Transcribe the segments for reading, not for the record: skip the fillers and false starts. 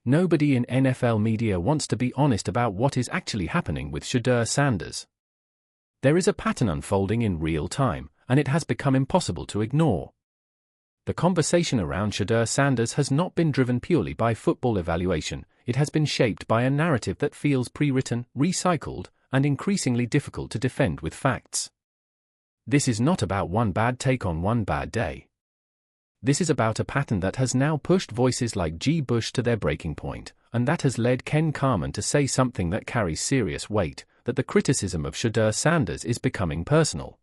Nobody in NFL media wants to be honest about what is actually happening with Shedeur Sanders. There is a pattern unfolding in real time, and it has become impossible to ignore. The conversation around Shedeur Sanders has not been driven purely by football evaluation, it has been shaped by a narrative that feels pre-written, recycled, and increasingly difficult to defend with facts. This is not about one bad take on one bad day. This is about a pattern that has now pushed voices like G. Bush to their breaking point, and that has led Ken Carman to say something that carries serious weight, that the criticism of Shedeur Sanders is becoming personal.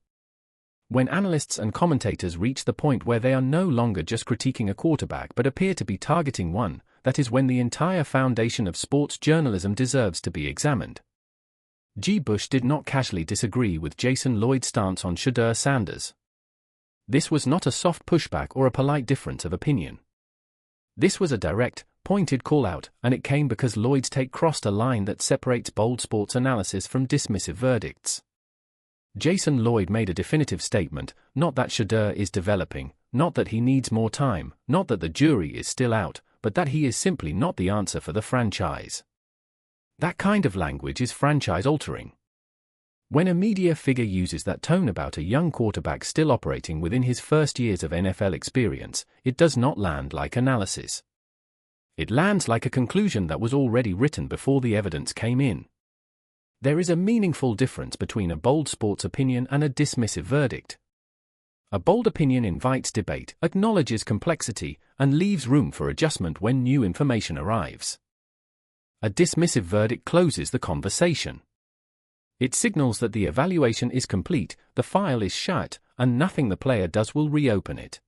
When analysts and commentators reach the point where they are no longer just critiquing a quarterback but appear to be targeting one, that is when the entire foundation of sports journalism deserves to be examined. G. Bush did not casually disagree with Jason Lloyd's stance on Shedeur Sanders. This was not a soft pushback or a polite difference of opinion. This was a direct, pointed call-out, and it came because Lloyd's take crossed a line that separates bold sports analysis from dismissive verdicts. Jason Lloyd made a definitive statement, not that Shedeur is developing, not that he needs more time, not that the jury is still out, but that he is simply not the answer for the franchise. That kind of language is franchise-altering. When a media figure uses that tone about a young quarterback still operating within his first years of NFL experience, it does not land like analysis. It lands like a conclusion that was already written before the evidence came in. There is a meaningful difference between a bold sports opinion and a dismissive verdict. A bold opinion invites debate, acknowledges complexity, and leaves room for adjustment when new information arrives. A dismissive verdict closes the conversation. It signals that the evaluation is complete, the file is shut, and nothing the player does will reopen it.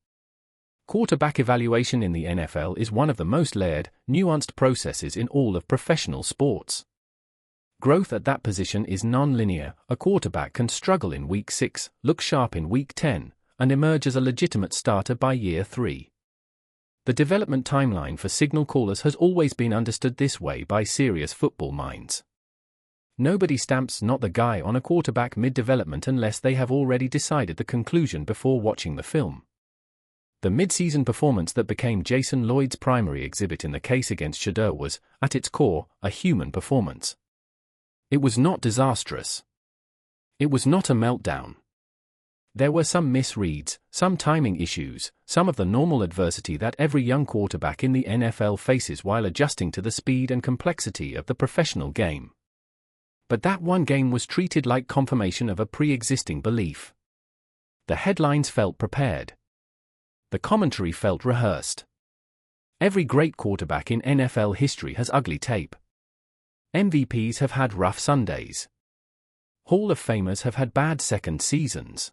Quarterback evaluation in the NFL is one of the most layered, nuanced processes in all of professional sports. Growth at that position is non-linear. A quarterback can struggle in week 6, look sharp in week 10, and emerge as a legitimate starter by year 3. The development timeline for signal callers has always been understood this way by serious football minds. Nobody stamps "not the guy" on a quarterback mid-development unless they have already decided the conclusion before watching the film. The mid-season performance that became Jason Lloyd's primary exhibit in the case against Shedeur was, at its core, a human performance. It was not disastrous. It was not a meltdown. There were some misreads, some timing issues, some of the normal adversity that every young quarterback in the NFL faces while adjusting to the speed and complexity of the professional game. But that one game was treated like confirmation of a pre-existing belief. The headlines felt prepared. The commentary felt rehearsed. Every great quarterback in NFL history has ugly tape. MVPs have had rough Sundays. Hall of Famers have had bad second seasons.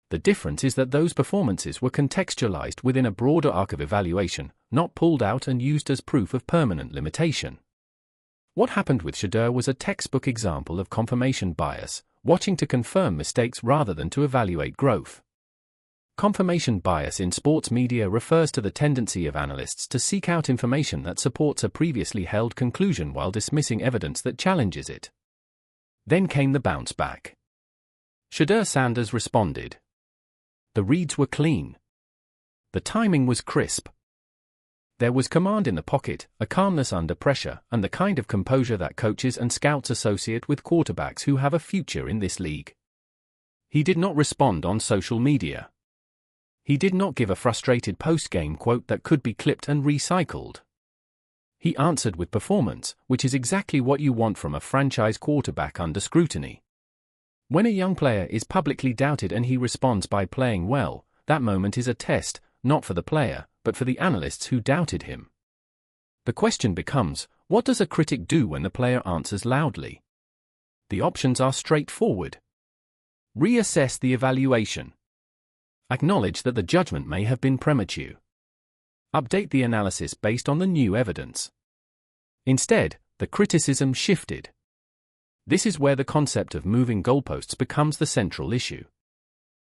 The difference is that those performances were contextualized within a broader arc of evaluation, not pulled out and used as proof of permanent limitation. What happened with Shedeur was a textbook example of confirmation bias, watching to confirm mistakes rather than to evaluate growth. Confirmation bias in sports media refers to the tendency of analysts to seek out information that supports a previously held conclusion while dismissing evidence that challenges it. Then came the bounce back. Shedeur Sanders responded. The reads were clean. The timing was crisp. There was command in the pocket, a calmness under pressure, and the kind of composure that coaches and scouts associate with quarterbacks who have a future in this league. He did not respond on social media. He did not give a frustrated post-game quote that could be clipped and recycled. He answered with performance, which is exactly what you want from a franchise quarterback under scrutiny. When a young player is publicly doubted and he responds by playing well, that moment is a test, not for the player, but for the analysts who doubted him. The question becomes, what does a critic do when the player answers loudly? The options are straightforward. Reassess the evaluation. Acknowledge that the judgment may have been premature. Update the analysis based on the new evidence. Instead, the criticism shifted. This is where the concept of moving goalposts becomes the central issue.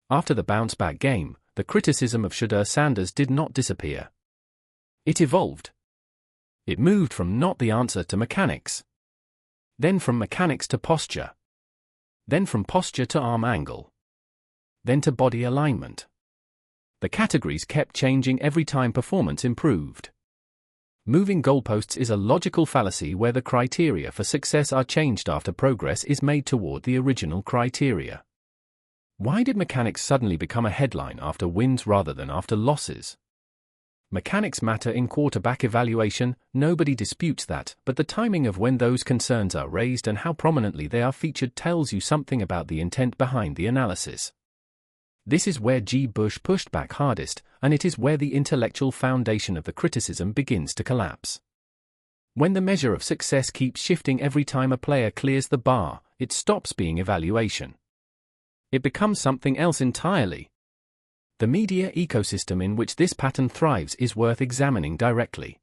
After the bounce-back game, the criticism of Shedeur Sanders did not disappear. It evolved. It moved from not the answer to mechanics. Then from mechanics to posture. Then from posture to arm angle. Then to body alignment. The categories kept changing every time performance improved. Moving goalposts is a logical fallacy where the criteria for success are changed after progress is made toward the original criteria. Why did mechanics suddenly become a headline after wins rather than after losses? Mechanics matter in quarterback evaluation, nobody disputes that, but the timing of when those concerns are raised and how prominently they are featured tells you something about the intent behind the analysis. This is where G. Bush pushed back hardest, and it is where the intellectual foundation of the criticism begins to collapse. When the measure of success keeps shifting every time a player clears the bar, it stops being evaluation. It becomes something else entirely. The media ecosystem in which this pattern thrives is worth examining directly.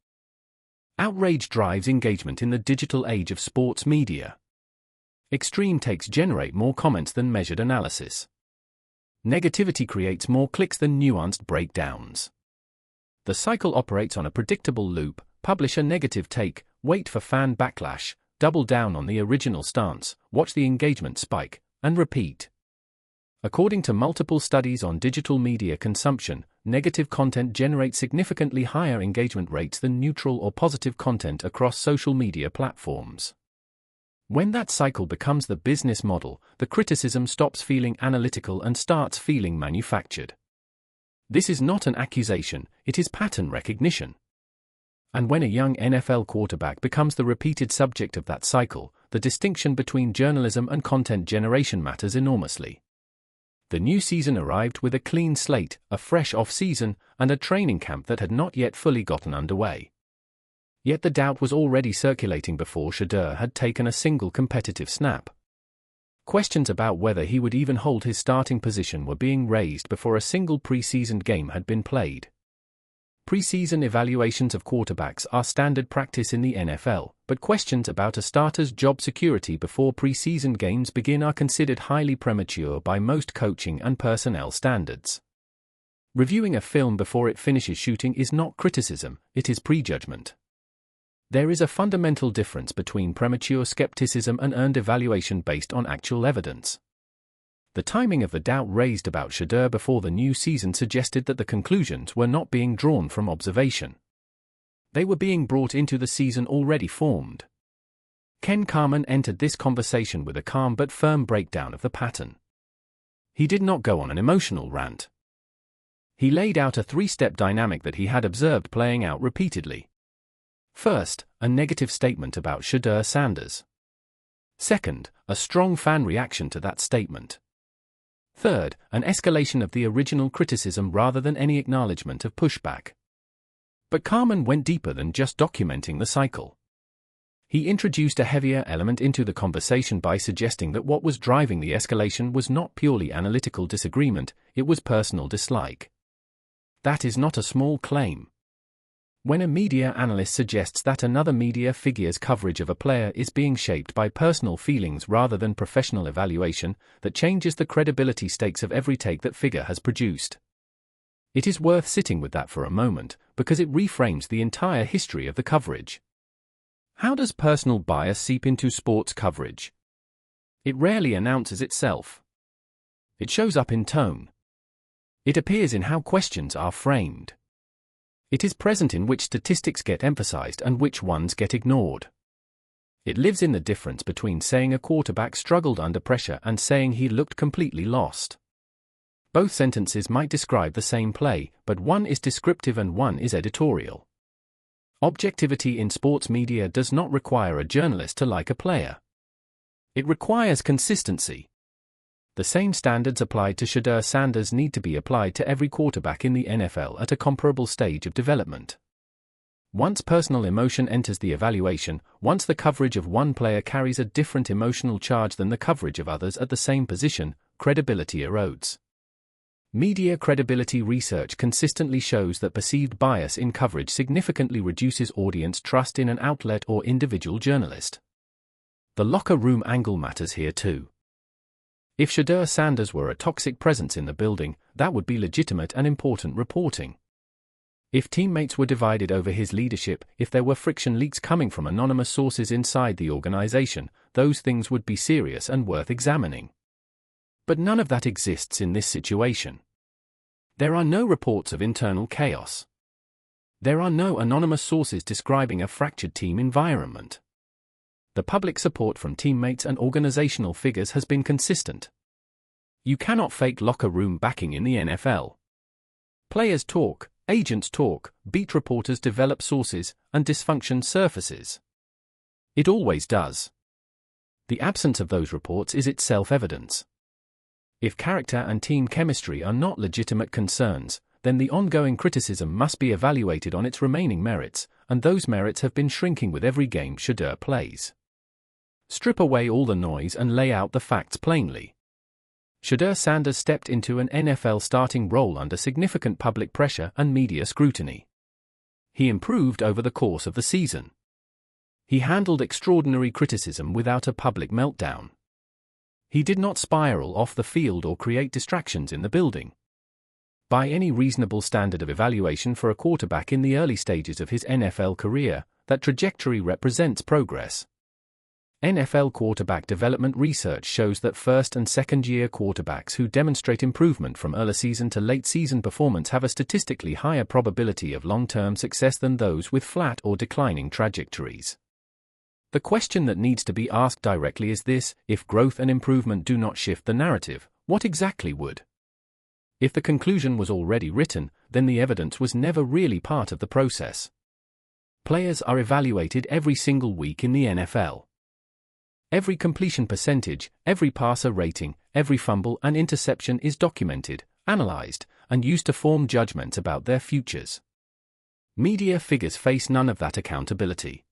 Outrage drives engagement in the digital age of sports media. Extreme takes generate more comments than measured analysis. Negativity creates more clicks than nuanced breakdowns. The cycle operates on a predictable loop: publish a negative take, wait for fan backlash, double down on the original stance, watch the engagement spike, and repeat. According to multiple studies on digital media consumption, negative content generates significantly higher engagement rates than neutral or positive content across social media platforms. When that cycle becomes the business model, the criticism stops feeling analytical and starts feeling manufactured. This is not an accusation, it is pattern recognition. And when a young NFL quarterback becomes the repeated subject of that cycle, the distinction between journalism and content generation matters enormously. The new season arrived with a clean slate, a fresh off-season, and a training camp that had not yet fully gotten underway. Yet the doubt was already circulating before Shedeur had taken a single competitive snap. Questions about whether he would even hold his starting position were being raised before a single preseason game had been played. Preseason evaluations of quarterbacks are standard practice in the NFL, but questions about a starter's job security before preseason games begin are considered highly premature by most coaching and personnel standards. Reviewing a film before it finishes shooting is not criticism, it is prejudgment. There is a fundamental difference between premature skepticism and earned evaluation based on actual evidence. The timing of the doubt raised about Shedeur before the new season suggested that the conclusions were not being drawn from observation. They were being brought into the season already formed. Ken Carman entered this conversation with a calm but firm breakdown of the pattern. He did not go on an emotional rant. He laid out a three-step dynamic that he had observed playing out repeatedly. First, a negative statement about Shedeur Sanders. Second, a strong fan reaction to that statement. Third, an escalation of the original criticism rather than any acknowledgement of pushback. But Carman went deeper than just documenting the cycle. He introduced a heavier element into the conversation by suggesting that what was driving the escalation was not purely analytical disagreement, it was personal dislike. That is not a small claim. When a media analyst suggests that another media figure's coverage of a player is being shaped by personal feelings rather than professional evaluation, that changes the credibility stakes of every take that figure has produced. It is worth sitting with that for a moment, because it reframes the entire history of the coverage. How does personal bias seep into sports coverage? It rarely announces itself. It shows up in tone. It appears in how questions are framed. It is present in which statistics get emphasized and which ones get ignored. It lives in the difference between saying a quarterback struggled under pressure and saying he looked completely lost. Both sentences might describe the same play, but one is descriptive and one is editorial. Objectivity in sports media does not require a journalist to like a player. It requires consistency. The same standards applied to Shedeur Sanders need to be applied to every quarterback in the NFL at a comparable stage of development. Once personal emotion enters the evaluation, once the coverage of one player carries a different emotional charge than the coverage of others at the same position, credibility erodes. Media credibility research consistently shows that perceived bias in coverage significantly reduces audience trust in an outlet or individual journalist. The locker room angle matters here too. If Shedeur Sanders were a toxic presence in the building, that would be legitimate and important reporting. If teammates were divided over his leadership, if there were friction leaks coming from anonymous sources inside the organization, those things would be serious and worth examining. But none of that exists in this situation. There are no reports of internal chaos. There are no anonymous sources describing a fractured team environment. The public support from teammates and organizational figures has been consistent. You cannot fake locker room backing in the NFL. Players talk, agents talk, beat reporters develop sources, and dysfunction surfaces. It always does. The absence of those reports is itself evidence. If character and team chemistry are not legitimate concerns, then the ongoing criticism must be evaluated on its remaining merits, and those merits have been shrinking with every game Shedeur plays. Strip away all the noise and lay out the facts plainly. Shedeur Sanders stepped into an NFL starting role under significant public pressure and media scrutiny. He improved over the course of the season. He handled extraordinary criticism without a public meltdown. He did not spiral off the field or create distractions in the building. By any reasonable standard of evaluation for a quarterback in the early stages of his NFL career, that trajectory represents progress. NFL quarterback development research shows that first- and second-year quarterbacks who demonstrate improvement from early season to late season performance have a statistically higher probability of long-term success than those with flat or declining trajectories. The question that needs to be asked directly is this: if growth and improvement do not shift the narrative, what exactly would? If the conclusion was already written, then the evidence was never really part of the process. Players are evaluated every single week in the NFL. Every completion percentage, every passer rating, every fumble and interception is documented, analyzed, and used to form judgments about their futures. Media figures face none of that accountability.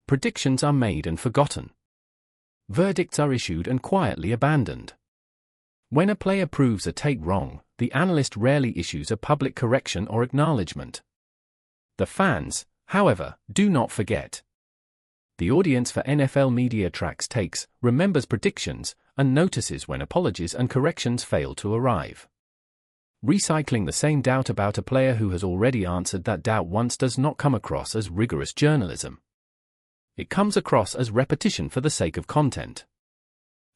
Predictions are made and forgotten. Verdicts are issued and quietly abandoned. When a player proves a take wrong, the analyst rarely issues a public correction or acknowledgement. The fans, however, do not forget. The audience for NFL media tracks takes, remembers predictions, and notices when apologies and corrections fail to arrive. Recycling the same doubt about a player who has already answered that doubt once does not come across as rigorous journalism. It comes across as repetition for the sake of content.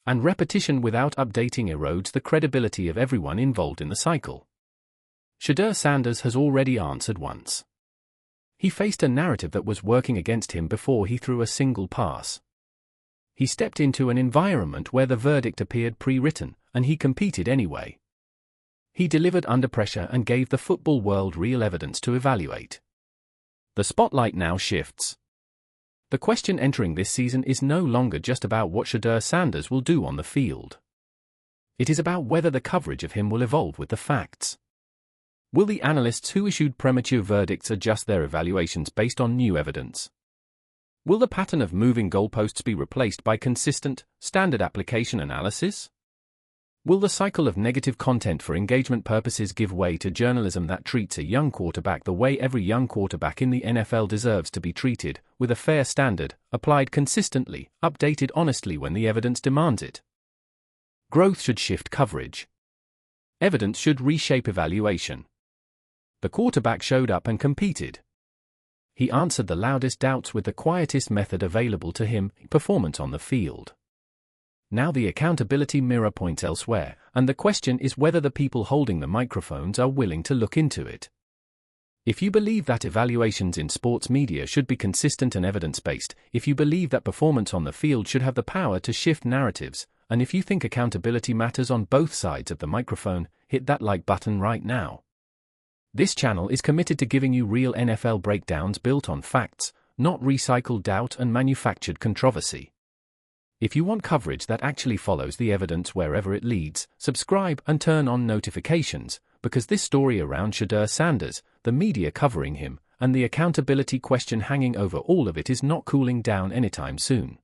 And repetition without updating erodes the credibility of everyone involved in the cycle. Shedeur Sanders has already answered once. He faced a narrative that was working against him before he threw a single pass. He stepped into an environment where the verdict appeared pre-written, and he competed anyway. He delivered under pressure and gave the football world real evidence to evaluate. The spotlight now shifts. The question entering this season is no longer just about what Shedeur Sanders will do on the field. It is about whether the coverage of him will evolve with the facts. Will the analysts who issued premature verdicts adjust their evaluations based on new evidence? Will the pattern of moving goalposts be replaced by consistent, standard application analysis? Will the cycle of negative content for engagement purposes give way to journalism that treats a young quarterback the way every young quarterback in the NFL deserves to be treated, with a fair standard, applied consistently, updated honestly when the evidence demands it? Growth should shift coverage. Evidence should reshape evaluation. The quarterback showed up and competed. He answered the loudest doubts with the quietest method available to him, performance on the field. Now the accountability mirror points elsewhere, and the question is whether the people holding the microphones are willing to look into it. If you believe that evaluations in sports media should be consistent and evidence-based, if you believe that performance on the field should have the power to shift narratives, and if you think accountability matters on both sides of the microphone, hit that like button right now. This channel is committed to giving you real NFL breakdowns built on facts, not recycled doubt and manufactured controversy. If you want coverage that actually follows the evidence wherever it leads, subscribe and turn on notifications, because this story around Shedeur Sanders, the media covering him, and the accountability question hanging over all of it is not cooling down anytime soon.